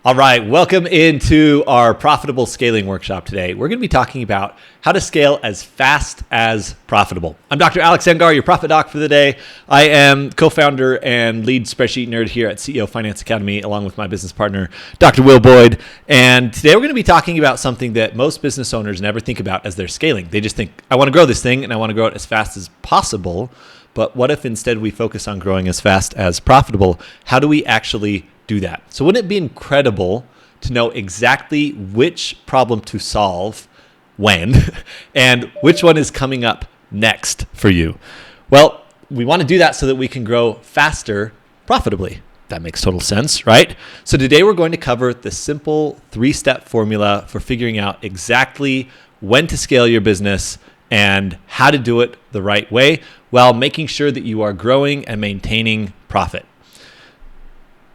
All right, welcome into our profitable scaling workshop today. We're going to be talking about how to scale as fast as profitable. I'm Dr. Alex Engar, your profit doc for the day. I am co-founder and lead spreadsheet nerd here at CEO Finance Academy, along with my business partner, Dr. Will Boyd. And today we're going to be talking about something that most business owners never think about as they're scaling. They just think, I want to grow this thing and I want to grow it as fast as possible. But what if instead we focus on growing as fast as profitable? How do we actually do that? So wouldn't it be incredible to know exactly which problem to solve when and which one is coming up next for you? Well, we want to do that so that we can grow faster profitably. That makes total sense, right? So today we're going to cover the simple 3-step formula for figuring out exactly when to scale your business and how to do it the right way while making sure that you are growing and maintaining profit.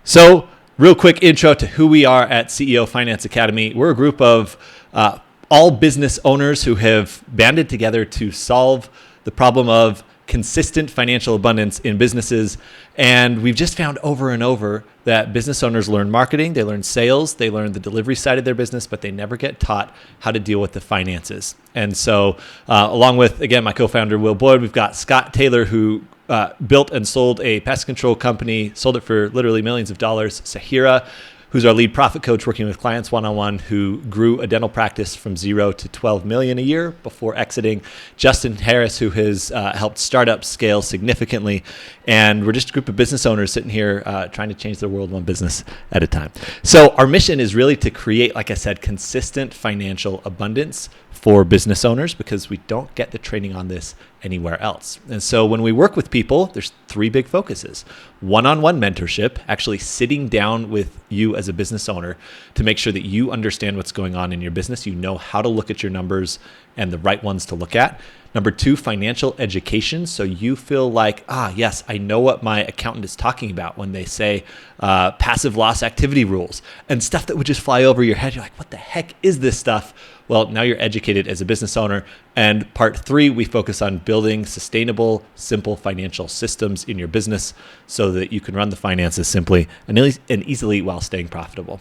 So, real quick intro to who we are at CEO Finance Academy. We're a group of all business owners who have banded together to solve the problem of consistent financial abundance in businesses. And we've just found over and over that business owners learn marketing, they learn sales, they learn the delivery side of their business, but they never get taught how to deal with the finances. And so, along with, again, my co-founder, Will Boyd, we've got Scott Taylor, who built and sold a pest control company, sold it for literally millions of dollars. Sahira, who's our lead profit coach working with clients one-on-one, who grew a dental practice from 0 to 12 million a year before exiting. Justin Harris, who has helped startups scale significantly. And we're just a group of business owners sitting here trying to change the world one business at a time. So our mission is really to create, like I said, consistent financial abundance for business owners, because we don't get the training on this anywhere else. And so when we work with people, there's 3 big focuses. One-on-one mentorship, actually sitting down with you as a business owner to make sure that you understand what's going on in your business. You know how to look at your numbers and the right ones to look at. Number 2, financial education. So you feel like, yes, I know what my accountant is talking about when they say passive loss activity rules and stuff that would just fly over your head. You're like, what the heck is this stuff? Well, now you're educated as a business owner. And part 3, we focus on building sustainable, simple financial systems in your business so that you can run the finances simply and easily while staying profitable.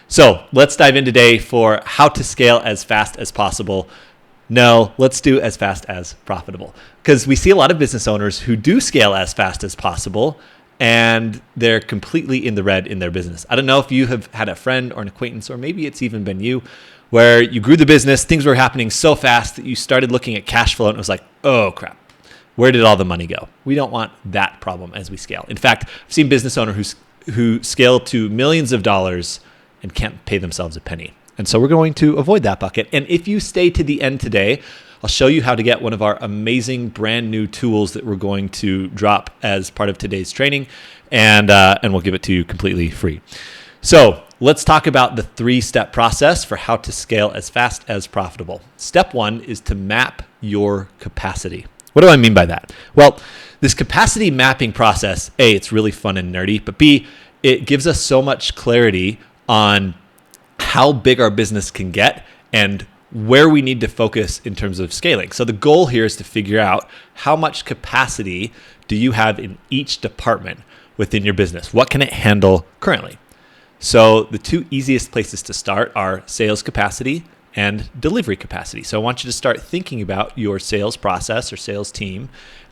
So let's dive in today for how to scale as fast as possible. No, let's do as fast as profitable, because we see a lot of business owners who do scale as fast as possible and they're completely in the red in their business. I don't know if you have had a friend or an acquaintance, or maybe it's even been you, where you grew the business, things were happening so fast that you started looking at cash flow and it was like, oh crap, where did all the money go? We don't want that problem as we scale. In fact, I've seen business owners who scale to millions of dollars and can't pay themselves a penny. And so we're going to avoid that bucket. And if you stay to the end today, I'll show you how to get one of our amazing brand new tools that we're going to drop as part of today's training, and we'll give it to you completely free. So let's talk about the 3-step process for how to scale as fast as profitable. Step 1 is to map your capacity. What do I mean by that? Well, this capacity mapping process, A, it's really fun and nerdy, but B, it gives us so much clarity on how big our business can get and where we need to focus in terms of scaling. So the goal here is to figure out how much capacity do you have in each department within your business? What can it handle currently? So the 2 easiest places to start are sales capacity and delivery capacity. So I want you to start thinking about your sales process or sales team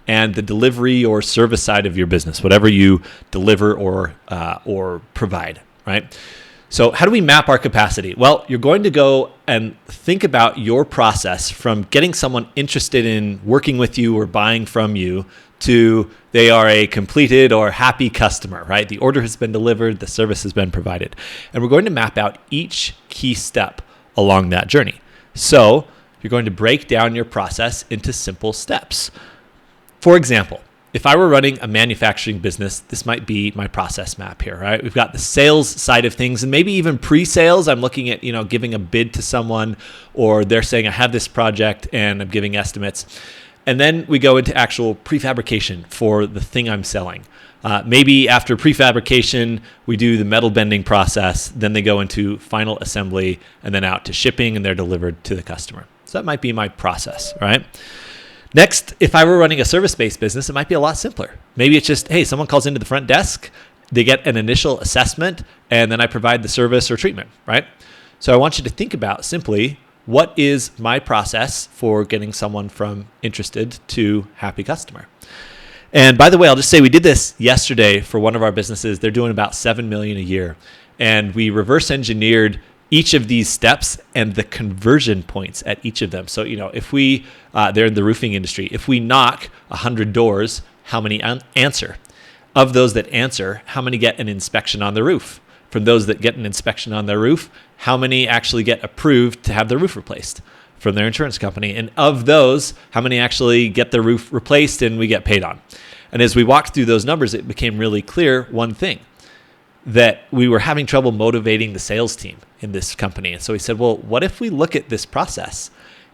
and the delivery or service side of your business, whatever you deliver or provide, right? So how do we map our capacity? Well, you're going to go and think about your process from getting someone interested in working with you or buying from you to they are a completed or happy customer, right? The order has been delivered, the service has been provided. And we're going to map out each key step along that journey. So you're going to break down your process into simple steps. For example, if I were running a manufacturing business, this might be my process map here, right? We've got the sales side of things and maybe even pre-sales. I'm looking at, giving a bid to someone, or they're saying, I have this project and I'm giving estimates. And then we go into actual prefabrication for the thing I'm selling. Maybe after prefabrication, we do the metal bending process, then they go into final assembly and then out to shipping and they're delivered to the customer. So that might be my process, right? Next, if I were running a service-based business, it might be a lot simpler. Maybe it's just, hey, someone calls into the front desk they get an initial assessment, and then I provide the service or treatment, right? So I want you to think about simply, what is my process for getting someone from interested to happy customer? And by the way, I'll just say we did this yesterday for one of our businesses. They're doing about $7 million a year. And we reverse engineered each of these steps and the conversion points at each of them. So, if they're in the roofing industry, if we knock 100 doors, how many answer? Of those that answer, how many get an inspection on the roof? From those that get an inspection on their roof, how many actually get approved to have their roof replaced from their insurance company? And of those, how many actually get their roof replaced and we get paid on? And as we walked through those numbers, it became really clear one thing, that we were having trouble motivating the sales team in this company. And so we said, well, what if we look at this process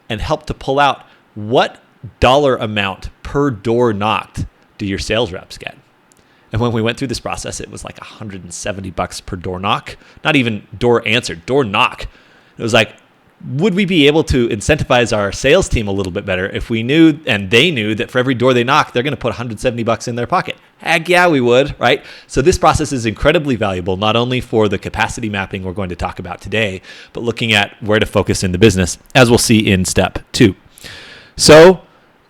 and help to pull out what dollar amount per door knocked do your sales reps get? And when we went through this process, it was like $170 per door knock, not even door answered, door knock. It was like, would we be able to incentivize our sales team a little bit better if we knew, and they knew, that for every door they knock, they're going to put $170 in their pocket? Heck yeah, we would, right? So this process is incredibly valuable, not only for the capacity mapping we're going to talk about today, but looking at where to focus in the business, as we'll see in step 2. So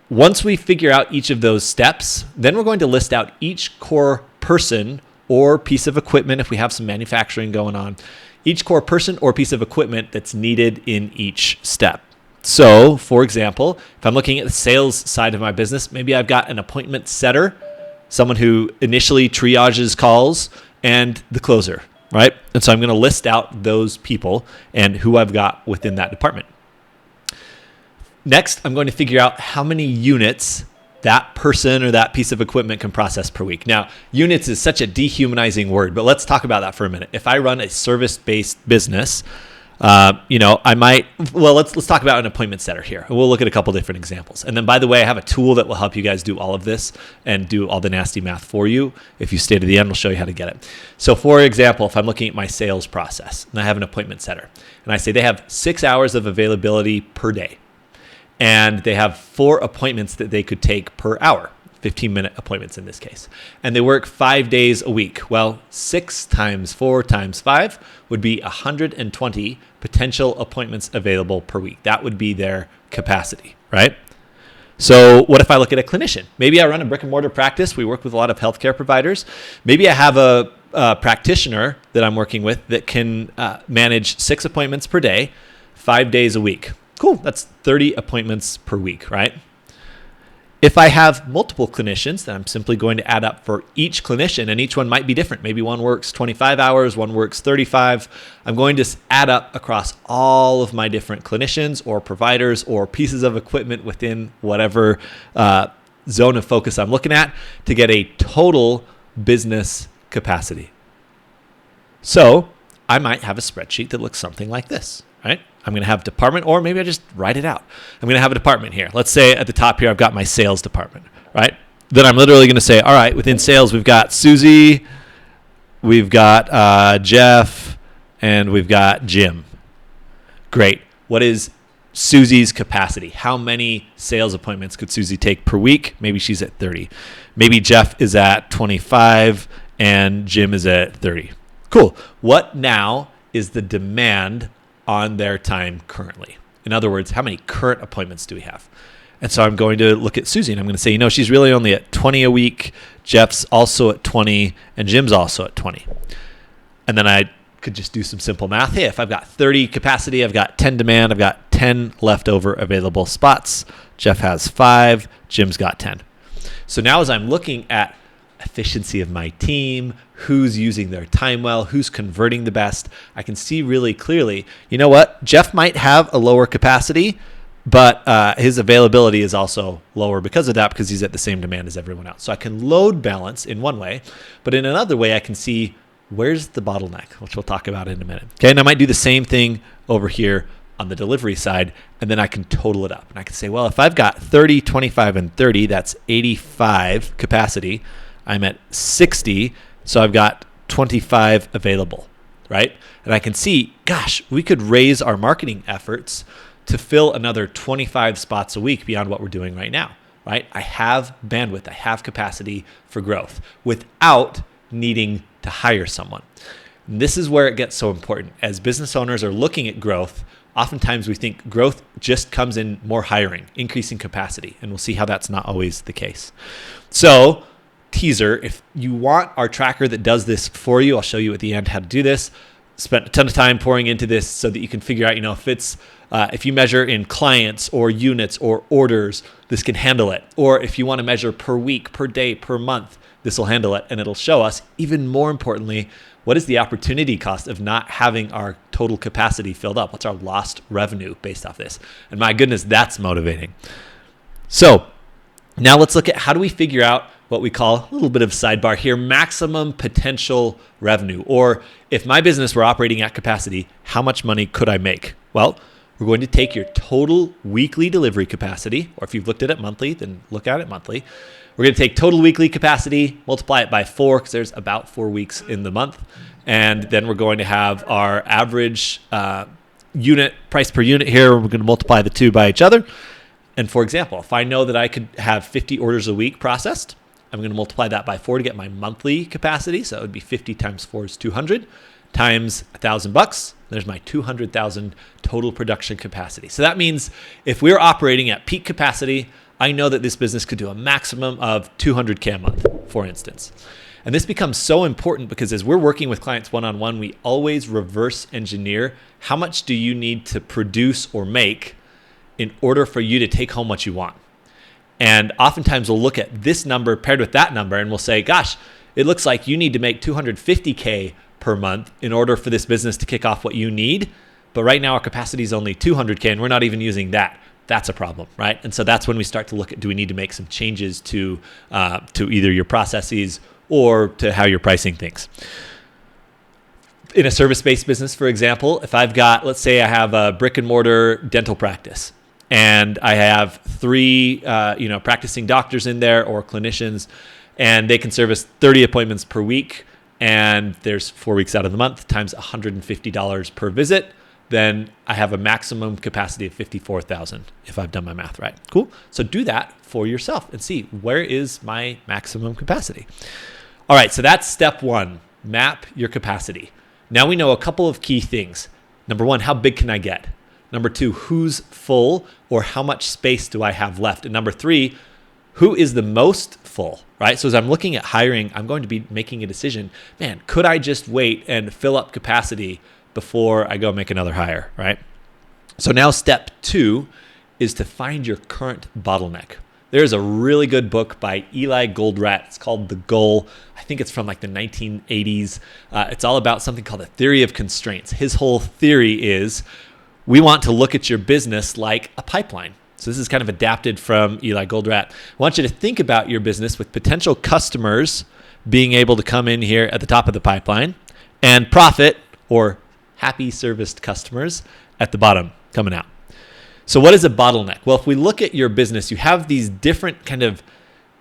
once we figure out each of those steps, then we're going to list out each core person or piece of equipment, if we have some manufacturing going on, each core person or piece of equipment that's needed in each step. So, for example, if I'm looking at the sales side of my business, maybe I've got an appointment setter, someone who initially triages calls, and the closer, right? And so I'm going to list out those people and who I've got within that department. Next, I'm going to figure out how many units that person or that piece of equipment can process per week. Now, units is such a dehumanizing word, but let's talk about that for a minute. If I run a service-based business, let's talk about an appointment setter here. We'll look at a couple different examples. And then, by the way, I have a tool that will help you guys do all of this and do all the nasty math for you. If you stay to the end, we'll show you how to get it. So, for example, if I'm looking at my sales process and I have an appointment setter and I say they have 6 hours of availability per day, and they have 4 appointments that they could take per hour, 15-minute appointments in this case. And they work 5 days a week. Well, 6 times 4 times 5 would be 120 potential appointments available per week. That would be their capacity, right? So what if I look at a clinician? Maybe I run a brick and mortar practice. We work with a lot of healthcare providers. Maybe I have a practitioner that I'm working with that can manage 6 appointments per day, 5 days a week. Cool, that's 30 appointments per week, right? If I have multiple clinicians, then I'm simply going to add up for each clinician, and each one might be different. Maybe one works 25 hours, one works 35. I'm going to add up across all of my different clinicians or providers or pieces of equipment within whatever zone of focus I'm looking at to get a total business capacity. So I might have a spreadsheet that looks something like this, right? I'm going to have department, or maybe I just write it out. I'm going to have a department here. Let's say at the top here, I've got my sales department, right? Then I'm literally going to say, all right, within sales, we've got Susie, we've got Jeff, and we've got Jim. Great. What is Susie's capacity? How many sales appointments could Susie take per week? Maybe she's at 30. Maybe Jeff is at 25 and Jim is at 30. Cool. What now is the demand on their time currently? In other words, how many current appointments do we have? And so I'm going to look at Susie and I'm going to say, she's really only at 20 a week. Jeff's also at 20 and Jim's also at 20. And then I could just do some simple math. Hey, if I've got 30 capacity, I've got 10 demand, I've got 10 leftover available spots. Jeff has 5, Jim's got 10. So now as I'm looking at efficiency of my team, who's using their time well, who's converting the best, I can see really clearly, Jeff might have a lower capacity, but his availability is also lower because of that, because he's at the same demand as everyone else. So I can load balance in one way, but in another way, I can see where's the bottleneck, which we'll talk about in a minute. Okay, and I might do the same thing over here on the delivery side, and then I can total it up. And I can say, well, if I've got 30, 25, and 30, that's 85 capacity. I'm at 60, so I've got 25 available, right? And I can see, gosh, we could raise our marketing efforts to fill another 25 spots a week beyond what we're doing right now, right? I have bandwidth, I have capacity for growth without needing to hire someone. And this is where it gets so important. As business owners are looking at growth, oftentimes we think growth just comes in more hiring, increasing capacity, and we'll see how that's not always the case. So, teaser, if you want our tracker that does this for you, I'll show you at the end how to do this. Spent a ton of time pouring into this so that you can figure out, if you measure in clients or units or orders, this can handle it. Or if you want to measure per week, per day, per month, this will handle it. And it'll show us, even more importantly, what is the opportunity cost of not having our total capacity filled up? What's our lost revenue based off this? And my goodness, that's motivating. So now let's look at how do we figure out what we call, a little bit of sidebar here, maximum potential revenue. Or if my business were operating at capacity, how much money could I make? Well, we're going to take your total weekly delivery capacity, or if you've looked at it monthly, then look at it monthly. We're going to take total weekly capacity, multiply it by 4, because there's about 4 weeks in the month. And then we're going to have our average unit price per unit here. We're going to multiply the two by each other. And for example, if I know that I could have 50 orders a week processed, I'm going to multiply that by 4 to get my monthly capacity. So it would be 50 times 4 is 200 times $1,000. There's my 200,000 total production capacity. So that means if we're operating at peak capacity, I know that this business could do a maximum of 200K a month, for instance. And this becomes so important because as we're working with clients one-on-one, we always reverse engineer how much do you need to produce or make in order for you to take home what you want. And oftentimes we'll look at this number paired with that number and we'll say, gosh, it looks like you need to make 250K per month in order for this business to kick off what you need. But right now our capacity is only 200K and we're not even using that. That's a problem, right? And so that's when we start to look at, do we need to make some changes to either your processes or to how you're pricing things. In a service-based business, for example, if I've got, let's say I have a brick and mortar dental practice and I have 3 practicing doctors in there or clinicians, and they can service 30 appointments per week, and there's 4 weeks out of the month times $150 per visit, then I have a maximum capacity of 54,000 if I've done my math right. Cool. So do that for yourself and see, where is my maximum capacity? All right, so that's step 1, map your capacity. Now we know a couple of key things. Number 1, how big can I get? Number 2, who's full, or how much space do I have left? And number 3, who is the most full, right? So as I'm looking at hiring, I'm going to be making a decision. Man, could I just wait and fill up capacity before I go make another hire, right? So now step 2 is to find your current bottleneck. There's a really good book by Eli Goldratt. It's called The Goal. I think it's from like the 1980s. It's all about something called the theory of constraints. His whole theory is we want to look at your business like a pipeline. So this is kind of adapted from Eli Goldratt. I want you to think about your business with potential customers being able to come in here at the top of the pipeline and profit, or happy serviced customers, at the bottom coming out. So what is a bottleneck? Well, if we look at your business, you have these different kind of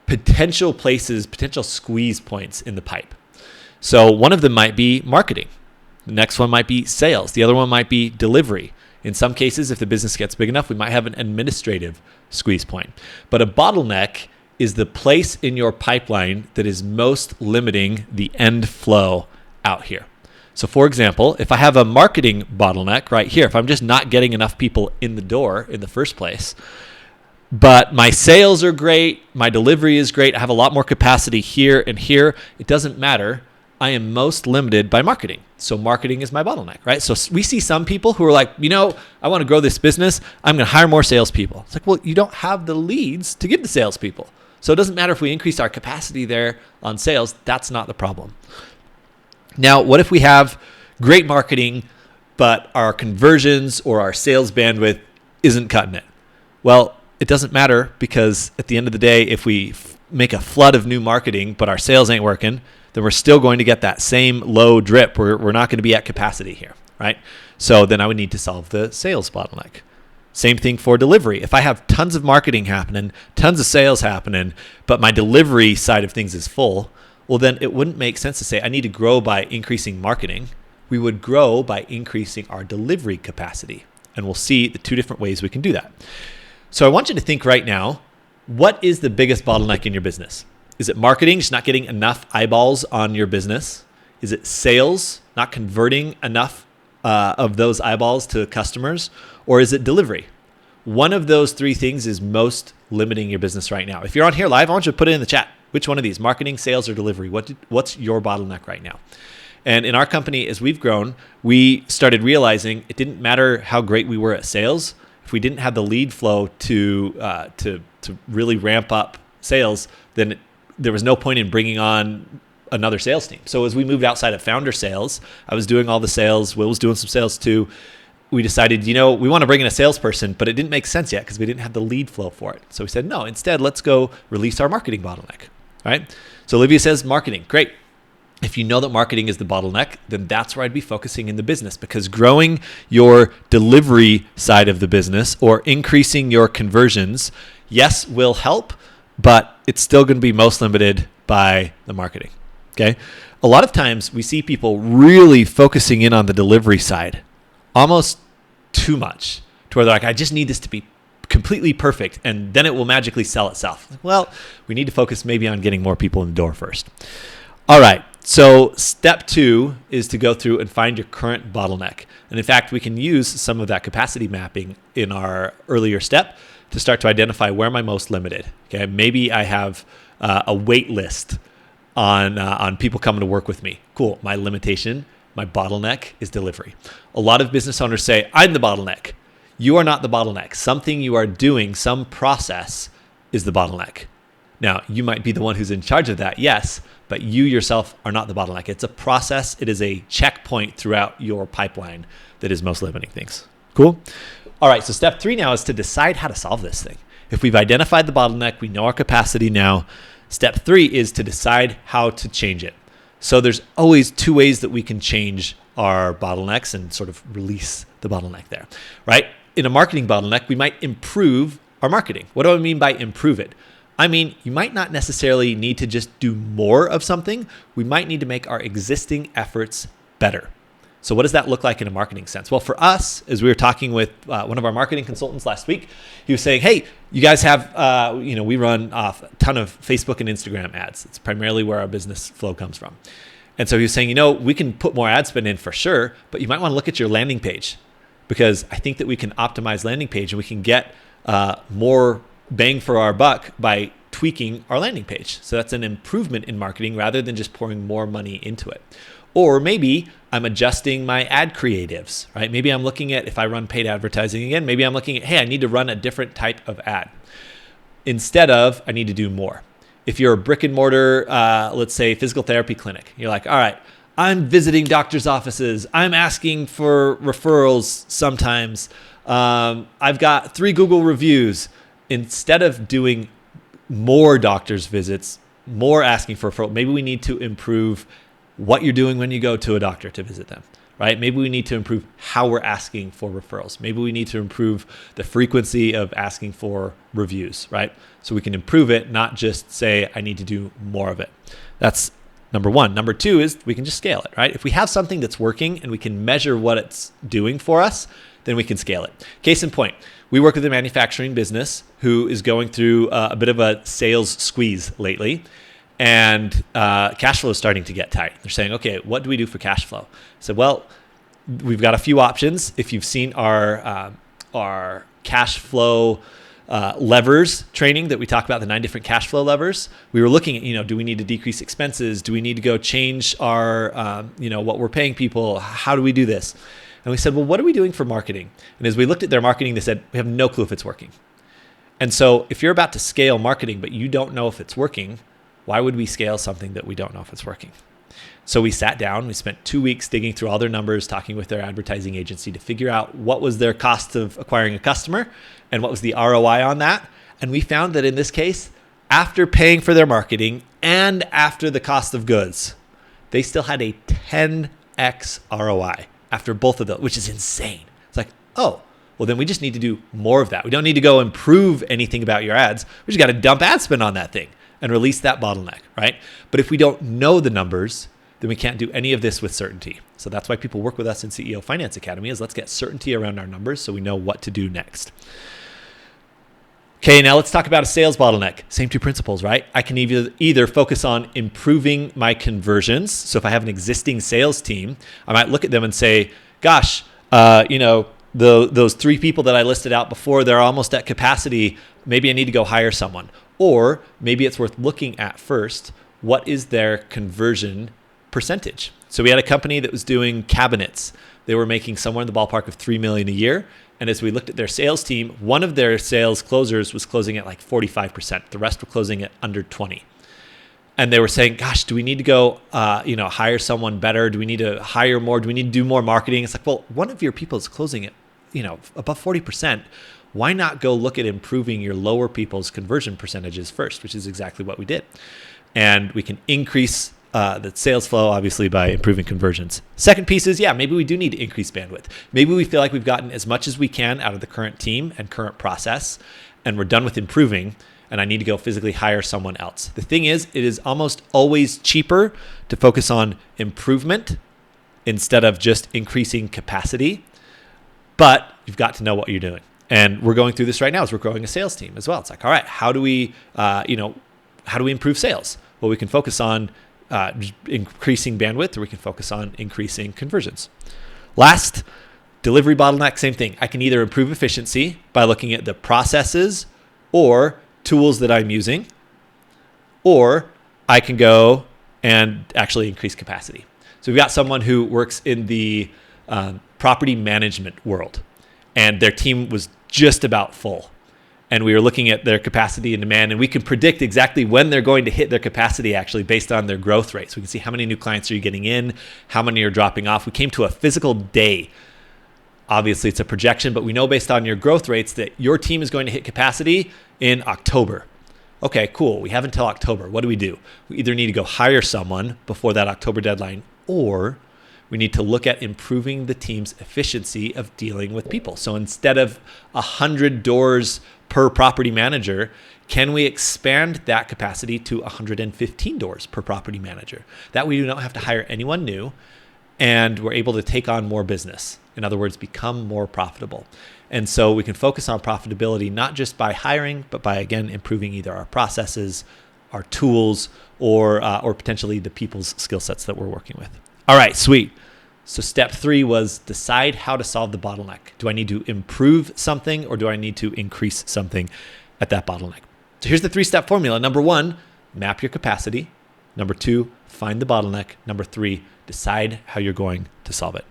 potential places, potential squeeze points in the pipe. So one of them might be marketing. The next one might be sales. The other one might be delivery. In some cases, if the business gets big enough, we might have an administrative squeeze point. But a bottleneck is the place in your pipeline that is most limiting the end flow out here. So for example, if I have a marketing bottleneck right here, if I'm just not getting enough people in the door in the first place, but my sales are great, my delivery is great, I have a lot more capacity here and here, it doesn't matter. I am most limited by marketing. So marketing is my bottleneck, right? So we see some people who are like, I want to grow this business. I'm going to hire more salespeople. It's like, well, you don't have the leads to give the salespeople. So it doesn't matter if we increase our capacity there on sales. That's not the problem. Now, what if we have great marketing, but our conversions or our sales bandwidth isn't cutting it? Well, it doesn't matter, because at the end of the day, if we make a flood of new marketing, but our sales ain't working, then we're still going to get that same low drip. We're not going to be at capacity here, right? So then I would need to solve the sales bottleneck. Same thing for delivery. If I have tons of marketing happening, tons of sales happening, but my delivery side of things is full, well, then it wouldn't make sense to say I need to grow by increasing marketing. We would grow by increasing our delivery capacity. And we'll see the 2 different ways we can do that. So I want you to think right now, what is the biggest bottleneck in your business? Is it marketing, just not getting enough eyeballs on your business? Is it sales, not converting enough of those eyeballs to customers? Or is it delivery? One of those three things is most limiting your business right now. If you're on here live, I want you to put it in the chat. Which one of these, marketing, sales, or delivery? What's your bottleneck right now? And in our company, as we've grown, we started realizing it didn't matter how great we were at sales. If we didn't have the lead flow to really ramp up sales, then there was no point in bringing on another sales team. So as we moved outside of founder sales, I was doing all the sales. Will was doing some sales too. We decided, we want to bring in a salesperson, but it didn't make sense yet because we didn't have the lead flow for it. So we said, no, instead, let's go release our marketing bottleneck. All right. So Olivia says marketing. Great. If you know that marketing is the bottleneck, then that's where I'd be focusing in the business, because growing your delivery side of the business or increasing your conversions, yes, will help, but it's still going to be most limited by the marketing. Okay. A lot of times we see people really focusing in on the delivery side, almost too much, to where they're like, I just need this to be completely perfect, and then it will magically sell itself. Well, we need to focus maybe on getting more people in the door first. All right. So step 2 is to go through and find your current bottleneck. And in fact, we can use some of that capacity mapping in our earlier step to start to identify where am I most limited. Okay, maybe I have a wait list on people coming to work with me. Cool. My limitation, my bottleneck is delivery. A lot of business owners say, I'm the bottleneck. You are not the bottleneck. Something you are doing, some process is the bottleneck. Now, you might be the one who's in charge of that, yes, but you yourself are not the bottleneck. It's a process. It is a checkpoint throughout your pipeline that is most limiting things. Cool? All right, so step 3 now is to decide how to solve this thing. If we've identified the bottleneck, we know our capacity now. Step 3 is to decide how to change it. So there's always 2 ways that we can change our bottlenecks and sort of release the bottleneck there, right? In a marketing bottleneck, we might improve our marketing. What do I mean by improve it? I mean, you might not necessarily need to just do more of something. We might need to make our existing efforts better. So what does that look like in a marketing sense? Well, for us, as we were talking with one of our marketing consultants last week, he was saying, hey, you guys have, we run a ton of Facebook and Instagram ads. It's primarily where our business flow comes from. And so he was saying, we can put more ad spend in for sure, but you might want to look at your landing page, because I think that we can optimize landing page and we can get more bang for our buck by tweaking our landing page. So that's an improvement in marketing rather than just pouring more money into it. Or maybe I'm adjusting my ad creatives, right? Maybe I'm looking at, if I run paid advertising again, maybe I'm looking at, hey, I need to run a different type of ad instead of I need to do more. If you're a brick and mortar, let's say physical therapy clinic, you're like, all right, I'm visiting doctors' offices. I'm asking for referrals sometimes. I've got 3 Google reviews. Instead of doing more doctor's visits, more asking for referral, maybe we need to improve what you're doing when you go to a doctor to visit them, right? Maybe we need to improve how we're asking for referrals. Maybe we need to improve the frequency of asking for reviews, right? So we can improve it, not just say, I need to do more of it. That's number 1. Number 2 is we can just scale it, right? If we have something that's working and we can measure what it's doing for us, then we can scale it. Case in point, we work with a manufacturing business who is going through a bit of a sales squeeze lately, and cash flow is starting to get tight. They're saying, okay, what do we do for cash flow? So, well, we've got a few options. If you've seen our cash flow levers training that we talk about, the 9 different cash flow levers, we were looking at, do we need to decrease expenses? Do we need to go change our, what we're paying people? How do we do this? And we said, well, what are we doing for marketing? And as we looked at their marketing, they said, we have no clue if it's working. And so if you're about to scale marketing, but you don't know if it's working, why would we scale something that we don't know if it's working? So we sat down, we spent 2 weeks digging through all their numbers, talking with their advertising agency to figure out what was their cost of acquiring a customer and what was the ROI on that. And we found that in this case, after paying for their marketing and after the cost of goods, they still had a 10x ROI. After both of those, which is insane. It's like, oh, well, then we just need to do more of that. We don't need to go improve anything about your ads. We just got to dump ad spend on that thing and release that bottleneck, right? But if we don't know the numbers, then we can't do any of this with certainty. So that's why people work with us in CEO Finance Academy, is let's get certainty around our numbers so we know what to do next. Okay, now let's talk about a sales bottleneck. Same two principles, right? I can either focus on improving my conversions. So if I have an existing sales team, I might look at them and say, gosh, those 3 people that I listed out before, they're almost at capacity. Maybe I need to go hire someone. Or maybe it's worth looking at first, what is their conversion percentage? So we had a company that was doing cabinets. They were making somewhere in the ballpark of $3 million a year. And as we looked at their sales team, one of their sales closers was closing at like 45%. The rest were closing at under 20. And they were saying, gosh, do we need to go, hire someone better? Do we need to hire more? Do we need to do more marketing? It's like, well, one of your people is closing at, above 40%. Why not go look at improving your lower people's conversion percentages first, which is exactly what we did. And we can increase the sales flow, obviously, by improving conversions. Second piece is, maybe we do need to increase bandwidth. Maybe we feel like we've gotten as much as we can out of the current team and current process, and we're done with improving, and I need to go physically hire someone else. The thing is, it is almost always cheaper to focus on improvement instead of just increasing capacity, but you've got to know what you're doing. And we're going through this right now as we're growing a sales team as well. It's like, all right, how do we improve sales? Well, we can focus on increasing bandwidth, or we can focus on increasing conversions. Last, delivery bottleneck, same thing. I can either improve efficiency by looking at the processes or tools that I'm using, or I can go and actually increase capacity. So we've got someone who works in the property management world, and their team was just about full. And we were looking at their capacity and demand, and we can predict exactly when they're going to hit their capacity actually based on their growth rate. So we can see how many new clients are you getting in, how many are dropping off. We came to a physical day. Obviously, it's a projection, but we know based on your growth rates that your team is going to hit capacity in October. Okay, cool. We have until October. What do? We either need to go hire someone before that October deadline, or we need to look at improving the team's efficiency of dealing with people. So instead of 100 doors per property manager, can we expand that capacity to 115 doors per property manager? That way we don't have to hire anyone new, and we're able to take on more business. In other words, become more profitable. And so we can focus on profitability, not just by hiring, but by, again, improving either our processes, our tools, or potentially the people's skill sets that we're working with. All right, sweet. So step 3 was decide how to solve the bottleneck. Do I need to improve something, or do I need to increase something at that bottleneck? So here's the 3-step formula. Number 1, map your capacity. Number 2, find the bottleneck. Number 3, decide how you're going to solve it.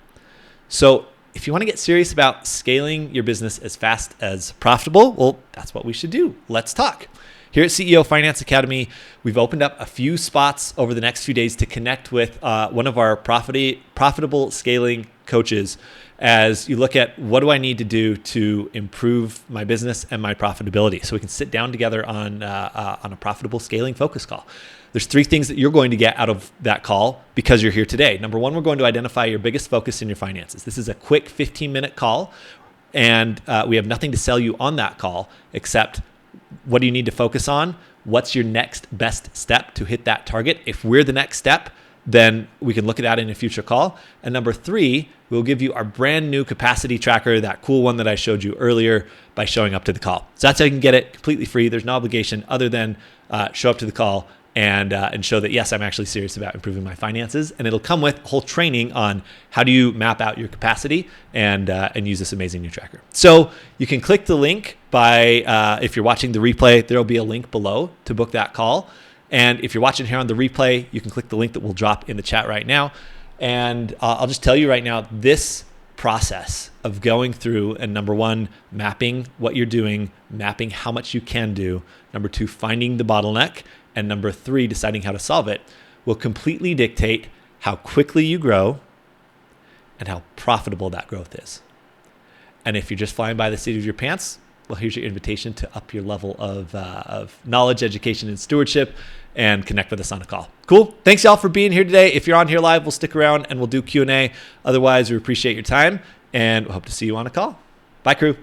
So if you want to get serious about scaling your business as fast as profitable, well, that's what we should do. Let's talk. Here at CEO Finance Academy, we've opened up a few spots over the next few days to connect with one of our profitable scaling coaches as you look at what do I need to do to improve my business and my profitability, so we can sit down together on a profitable scaling focus call. There's 3 things that you're going to get out of that call because you're here today. Number 1, we're going to identify your biggest focus in your finances. This is a quick 15-minute call, and we have nothing to sell you on that call except what do you need to focus on? What's your next best step to hit that target? If we're the next step, then we can look at that in a future call. And number 3, we'll give you our brand new capacity tracker, that cool one that I showed you earlier, by showing up to the call. So that's how you can get it completely free. There's no obligation other than show up to the call and show that, yes, I'm actually serious about improving my finances. And it'll come with whole training on how do you map out your capacity and use this amazing new tracker. So you can click the link by, if you're watching the replay, there'll be a link below to book that call. And if you're watching here on the replay, you can click the link that we'll drop in the chat right now. And I'll just tell you right now, this process of going through and number 1, mapping what you're doing, mapping how much you can do. Number 2, finding the bottleneck. And number 3, deciding how to solve it will completely dictate how quickly you grow and how profitable that growth is. And if you're just flying by the seat of your pants, well, here's your invitation to up your level of knowledge, education, and stewardship, and connect with us on a call. Cool. Thanks, y'all, for being here today. If you're on here live, we'll stick around and we'll do Q&A. Otherwise, we appreciate your time, and we hope to see you on a call. Bye, crew.